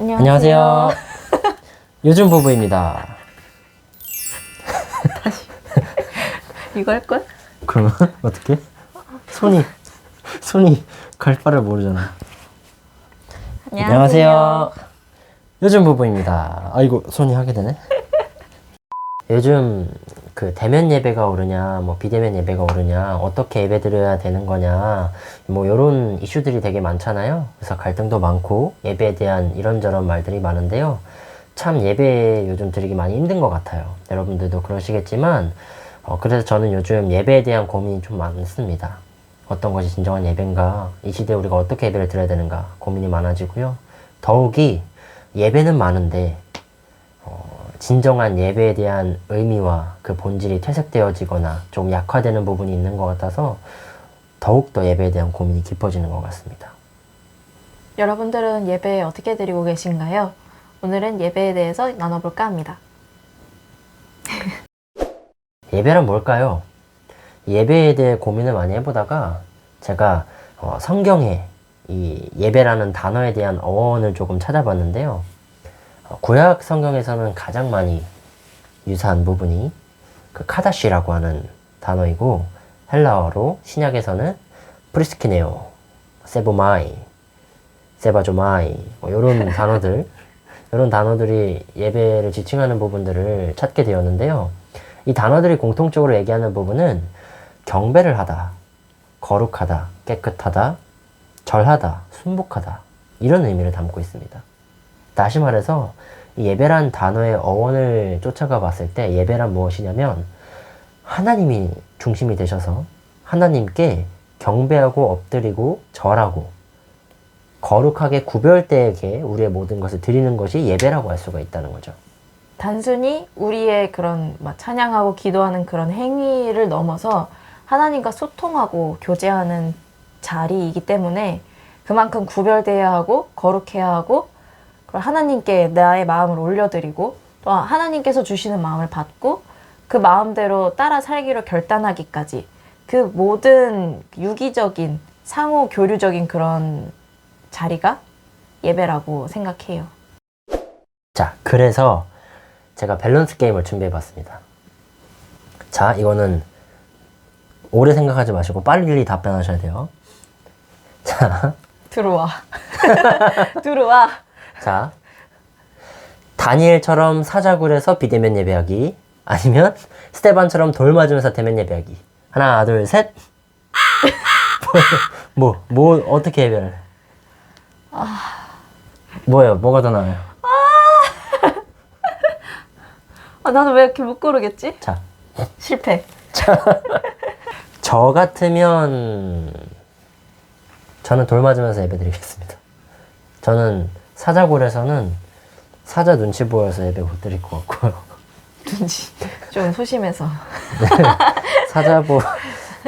안녕하세요. 요즘 부부입니다. 이거 할 거야? 그러면 어떻게? 손이 갈 바를 모르잖아. 안녕하세요. 요즘 부부입니다. 아이고 손이 하게 되네. 요즘 그 대면 예배가 오르냐, 뭐 비대면 예배가 오르냐, 어떻게 예배 드려야 되는 거냐, 뭐 이런 이슈들이 되게 많잖아요. 그래서 갈등도 많고 예배에 대한 이런저런 말들이 많은데요. 참 예배 요즘 드리기 많이 힘든 것 같아요. 여러분들도 그러시겠지만 그래서 저는 요즘 예배에 대한 고민이 좀 많습니다. 어떤 것이 진정한 예배인가, 이 시대에 우리가 어떻게 예배를 드려야 되는가 고민이 많아지고요. 더욱이 예배는 많은데 진정한 예배에 대한 의미와 그 본질이 퇴색되어지거나 좀 약화되는 부분이 있는 것 같아서 더욱더 예배에 대한 고민이 깊어지는 것 같습니다. 여러분들은 예배 어떻게 드리고 계신가요? 오늘은 예배에 대해서 나눠볼까 합니다. 예배란 뭘까요? 예배에 대해 고민을 많이 해보다가 제가 성경에 이 예배라는 단어에 대한 어원을 조금 찾아봤는데요. 구약 성경에서는 가장 많이 유사한 부분이 그 카다시라고 하는 단어이고, 헬라어로 신약에서는 프리스키네오, 세보마이, 세바조마이 이런 이런 단어들이 예배를 지칭하는 부분들을 찾게 되었는데요. 이 단어들이 공통적으로 얘기하는 부분은 경배를 하다, 거룩하다, 깨끗하다, 절하다, 순복하다 이런 의미를 담고 있습니다. 다시 말해서 이 예배란 단어의 어원을 쫓아가 봤을 때 예배란 무엇이냐면 하나님이 중심이 되셔서 하나님께 경배하고 엎드리고 절하고 거룩하게 구별되게 우리의 모든 것을 드리는 것이 예배라고 할 수가 있다는 거죠. 단순히 우리의 그런 찬양하고 기도하는 그런 행위를 넘어서 하나님과 소통하고 교제하는 자리이기 때문에 그만큼 구별되어야 하고 거룩해야 하고 하나님께 나의 마음을 올려드리고 또 하나님께서 주시는 마음을 받고 그 마음대로 따라 살기로 결단하기까지 그 모든 유기적인 상호 교류적인 그런 자리가 예배라고 생각해요. 자, 그래서 제가 밸런스 게임을 준비해 봤습니다. 자, 이거는 오래 생각하지 마시고 빨리 답변하셔야 돼요. 자, 들어와. 들어와. 자, 다니엘처럼 사자굴에서 비대면 예배하기, 아니면 스테반처럼 돌 맞으면서 대면 예배하기. 하나, 둘, 셋. 어떻게 예배를? 뭐예요? 뭐가 더 나아요? 나는 왜 이렇게 못 고르겠지? 자, 실패. 저 같으면 저는 돌 맞으면서 예배 드리겠습니다. 저는 사자굴에서는 사자 눈치 보여서 예배 못 드릴 것 같고요. 눈치 좀 소심해서.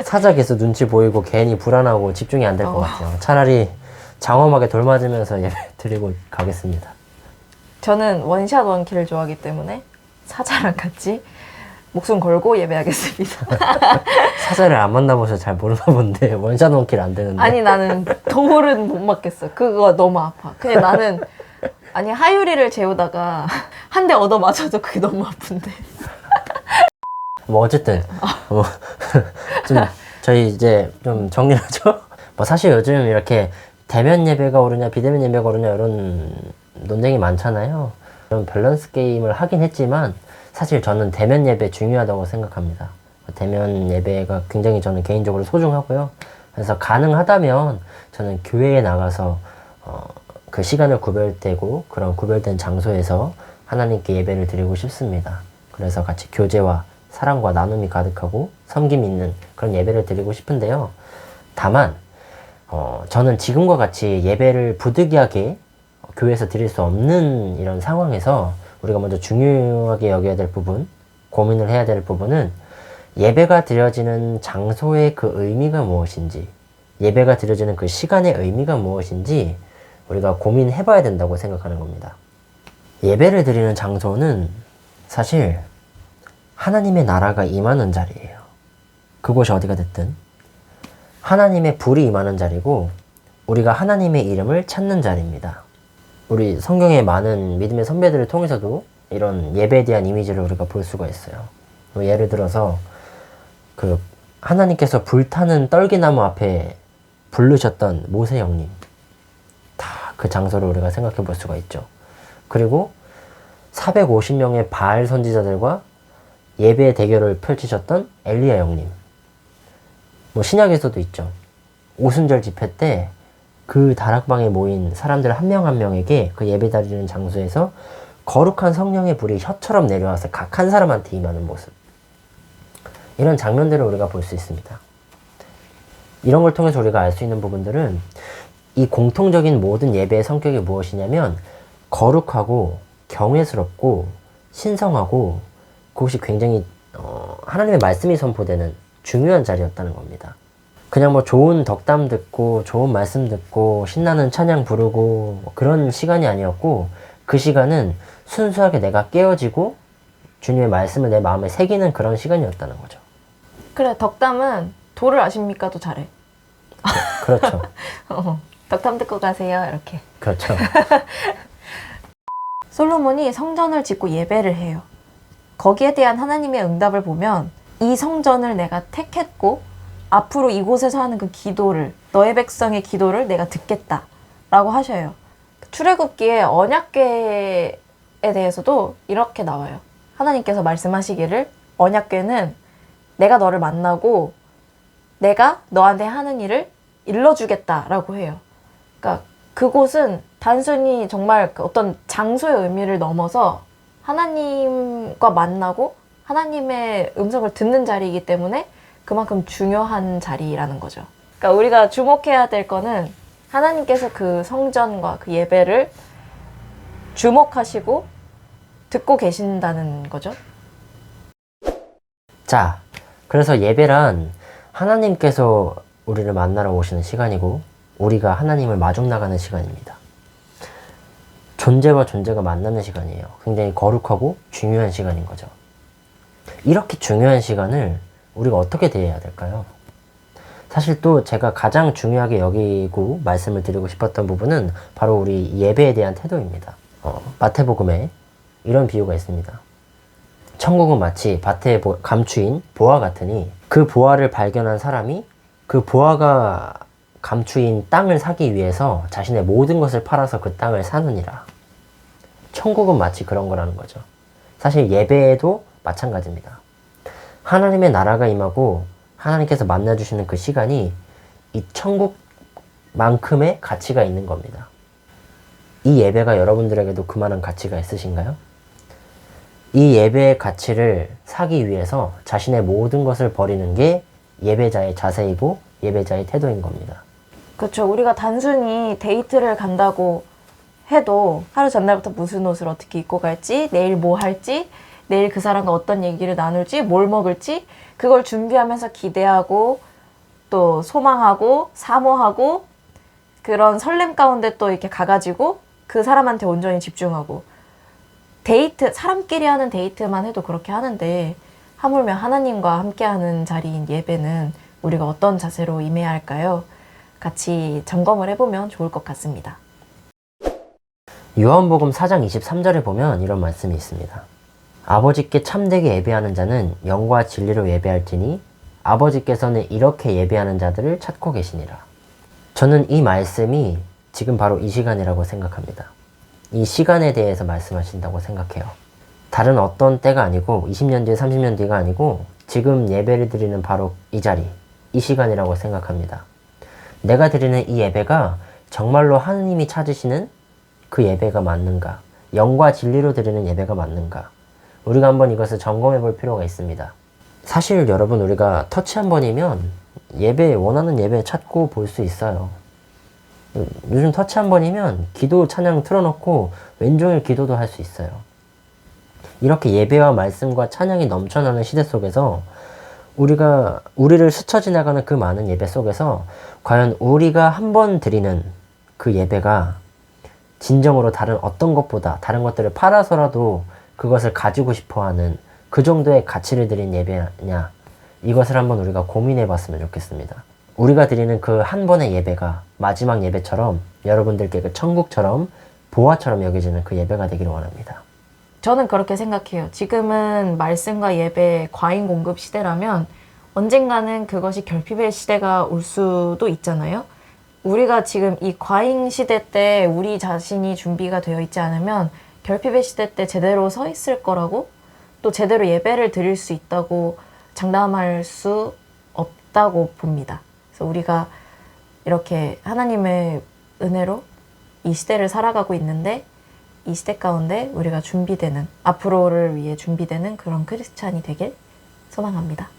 사자 계속 눈치 보이고 괜히 불안하고 집중이 안 될 것 같아요. 차라리 장엄하게 돌 맞으면서 예배 드리고 가겠습니다. 저는 원샷 원킬을 좋아하기 때문에 사자랑 같이 목숨 걸고 예배하겠습니다. 사자를 안 만나보셔서 잘 모르나 본데 원샷 원킬 안 되는데. 아니 나는 돌은 못 맞겠어. 그거 너무 아파. 그냥 나는 하유리를 재우다가 한 대 얻어 맞아도 그게 너무 아픈데. 뭐 어쨌든 좀 저희 이제 좀 정리하죠. 뭐 사실 요즘 이렇게 대면 예배가 오르냐 비대면 예배가 오르냐 이런 논쟁이 많잖아요. 그런 밸런스 게임을 하긴 했지만 사실 저는 대면 예배 중요하다고 생각합니다. 대면 예배가 굉장히 저는 개인적으로 소중하고요. 그래서 가능하다면 저는 교회에 나가서 그 시간을 구별되고 그런 구별된 장소에서 하나님께 예배를 드리고 싶습니다. 그래서 같이 교제와 사랑과 나눔이 가득하고 섬김이 있는 그런 예배를 드리고 싶은데요. 다만 저는 지금과 같이 예배를 부득이하게 교회에서 드릴 수 없는 이런 상황에서 우리가 먼저 중요하게 여겨야 될 부분, 고민을 해야 될 부분은 예배가 드려지는 장소의 그 의미가 무엇인지, 예배가 드려지는 그 시간의 의미가 무엇인지 우리가 고민해 봐야 된다고 생각하는 겁니다. 예배를 드리는 장소는 사실 하나님의 나라가 임하는 자리예요. 그곳이 어디가 됐든 하나님의 불이 임하는 자리고 우리가 하나님의 이름을 찾는 자리입니다. 우리 성경의 많은 믿음의 선배들을 통해서도 이런 예배에 대한 이미지를 우리가 볼 수가 있어요. 뭐 예를 들어서 그 하나님께서 불타는 떨기나무 앞에 부르셨던 모세 형님, 다 그 장소를 우리가 생각해 볼 수가 있죠. 그리고 450명의 바알 선지자들과 예배 대결을 펼치셨던 엘리야 형님, 뭐 신약에서도 있죠. 오순절 집회 때 그 다락방에 모인 사람들 한 명 한 명에게 그 예배 드리는 장소에서 거룩한 성령의 불이 혀처럼 내려와서 각 한 사람한테 임하는 모습, 이런 장면들을 우리가 볼 수 있습니다. 이런 걸 통해서 우리가 알 수 있는 부분들은 이 공통적인 모든 예배의 성격이 무엇이냐면 거룩하고 경외스럽고 신성하고, 그것이 굉장히 하나님의 말씀이 선포되는 중요한 자리였다는 겁니다. 그냥 뭐 좋은 덕담 듣고 좋은 말씀 듣고 신나는 찬양 부르고 그런 시간이 아니었고, 그 시간은 순수하게 내가 깨어지고 주님의 말씀을 내 마음에 새기는 그런 시간이었다는 거죠. 그래, 덕담은 도를 아십니까? 도 잘해. 그렇죠. 덕담 듣고 가세요. 이렇게. 그렇죠. 솔로몬이 성전을 짓고 예배를 해요. 거기에 대한 하나님의 응답을 보면 이 성전을 내가 택했고 앞으로 이곳에서 하는 그 기도를, 너의 백성의 기도를 내가 듣겠다 라고 하셔요. 출애굽기에 언약궤에 대해서도 이렇게 나와요. 하나님께서 말씀하시기를 언약궤는 내가 너를 만나고 내가 너한테 하는 일을 일러주겠다라고 해요. 그러니까 그곳은 단순히 정말 어떤 장소의 의미를 넘어서 하나님과 만나고 하나님의 음성을 듣는 자리이기 때문에 그만큼 중요한 자리라는 거죠. 그러니까 우리가 주목해야 될 거는 하나님께서 그 성전과 그 예배를 주목하시고 듣고 계신다는 거죠. 자, 그래서 예배란 하나님께서 우리를 만나러 오시는 시간이고 우리가 하나님을 마중 나가는 시간입니다. 존재와 존재가 만나는 시간이에요. 굉장히 거룩하고 중요한 시간인 거죠. 이렇게 중요한 시간을 우리가 어떻게 대해야 될까요? 사실 또 제가 가장 중요하게 여기고 말씀을 드리고 싶었던 부분은 바로 우리 예배에 대한 태도입니다. 마태복음에 이런 비유가 있습니다. 천국은 마치 밭에 감추인 보화 같으니 그 보화를 발견한 사람이 그 보화가 감추인 땅을 사기 위해서 자신의 모든 것을 팔아서 그 땅을 사느니라. 천국은 마치 그런 거라는 거죠. 사실 예배에도 마찬가지입니다. 하나님의 나라가 임하고 하나님께서 만나주시는 그 시간이 이 천국만큼의 가치가 있는 겁니다. 이 예배가 여러분들에게도 그만한 가치가 있으신가요? 이 예배의 가치를 사기 위해서 자신의 모든 것을 버리는 게 예배자의 자세이고 예배자의 태도인 겁니다. 그렇죠. 우리가 단순히 데이트를 간다고 해도 하루 전날부터 무슨 옷을 어떻게 입고 갈지, 내일 뭐 할지, 내일 그 사람과 어떤 얘기를 나눌지, 뭘 먹을지 그걸 준비하면서 기대하고 또 소망하고 사모하고 그런 설렘 가운데 또 이렇게 가가지고 그 사람한테 온전히 집중하고 데이트, 사람끼리 하는 데이트만 해도 그렇게 하는데 하물며 하나님과 함께하는 자리인 예배는 우리가 어떤 자세로 임해야 할까요? 같이 점검을 해보면 좋을 것 같습니다. 요한복음 4장 23절에 보면 이런 말씀이 있습니다. 아버지께 참되게 예배하는 자는 영과 진리로 예배할지니 아버지께서는 이렇게 예배하는 자들을 찾고 계시니라. 저는 이 말씀이 지금 바로 이 시간이라고 생각합니다. 이 시간에 대해서 말씀하신다고 생각해요. 다른 어떤 때가 아니고 20년 뒤, 30년 뒤가 아니고 지금 예배를 드리는 바로 이 자리, 이 시간이라고 생각합니다. 내가 드리는 이 예배가 정말로 하느님이 찾으시는 그 예배가 맞는가? 영과 진리로 드리는 예배가 맞는가? 우리가 한번 이것을 점검해 볼 필요가 있습니다. 사실 여러분, 우리가 터치 한 번이면 원하는 예배 찾고 볼 수 있어요. 요즘 터치 한 번이면 기도 찬양 틀어놓고 왼종일 기도도 할 수 있어요. 이렇게 예배와 말씀과 찬양이 넘쳐나는 시대 속에서 우리를 스쳐 지나가는 그 많은 예배 속에서 과연 우리가 한 번 드리는 그 예배가 진정으로 다른 어떤 것보다 다른 것들을 팔아서라도 그것을 가지고 싶어하는 그 정도의 가치를 드린 예배냐, 이것을 한번 우리가 고민해 봤으면 좋겠습니다. 우리가 드리는 그 한 번의 예배가 마지막 예배처럼 여러분들께 그 천국처럼 보화처럼 여겨지는 그 예배가 되기를 원합니다. 저는 그렇게 생각해요. 지금은 말씀과 예배 과잉 공급 시대라면 언젠가는 그것이 결핍의 시대가 올 수도 있잖아요. 우리가 지금 이 과잉 시대 때 우리 자신이 준비가 되어 있지 않으면 결핍의 시대 때 제대로 서 있을 거라고, 또 제대로 예배를 드릴 수 있다고 장담할 수 없다고 봅니다. 그래서 우리가 이렇게 하나님의 은혜로 이 시대를 살아가고 있는데, 이 시대 가운데 우리가 준비되는, 앞으로를 위해 준비되는 그런 크리스찬이 되길 소망합니다.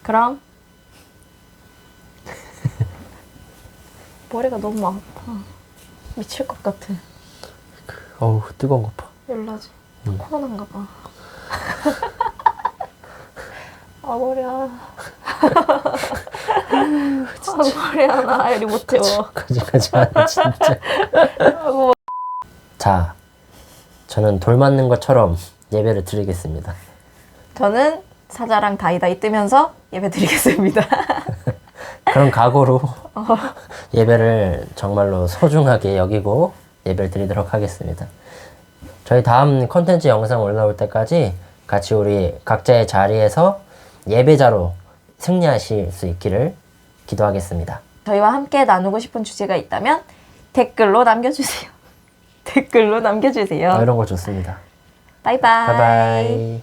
그럼 머리가 너무 아파. 미칠 것 같아. 어우, 뜨거운 거 봐. 열나지. 코로나인가 봐. 아, 머리야. 아, 머리야. 나 이리 못 태워. 거짓말하지 마, 진짜. 자, 저는 돌 맞는 것처럼 예배를 드리겠습니다. 저는 사자랑 다이다이 뜨면서 예배 드리겠습니다. 그런 각오로 예배를 정말로 소중하게 여기고 예배를 드리도록 하겠습니다. 저희 다음 컨텐츠 영상 올라올 때까지 같이 우리 각자의 자리에서 예배자로 승리하실 수 있기를 기도하겠습니다. 저희와 함께 나누고 싶은 주제가 있다면 댓글로 남겨주세요. 댓글로 남겨주세요. 이런 거 좋습니다. 바이바이. 바이바이.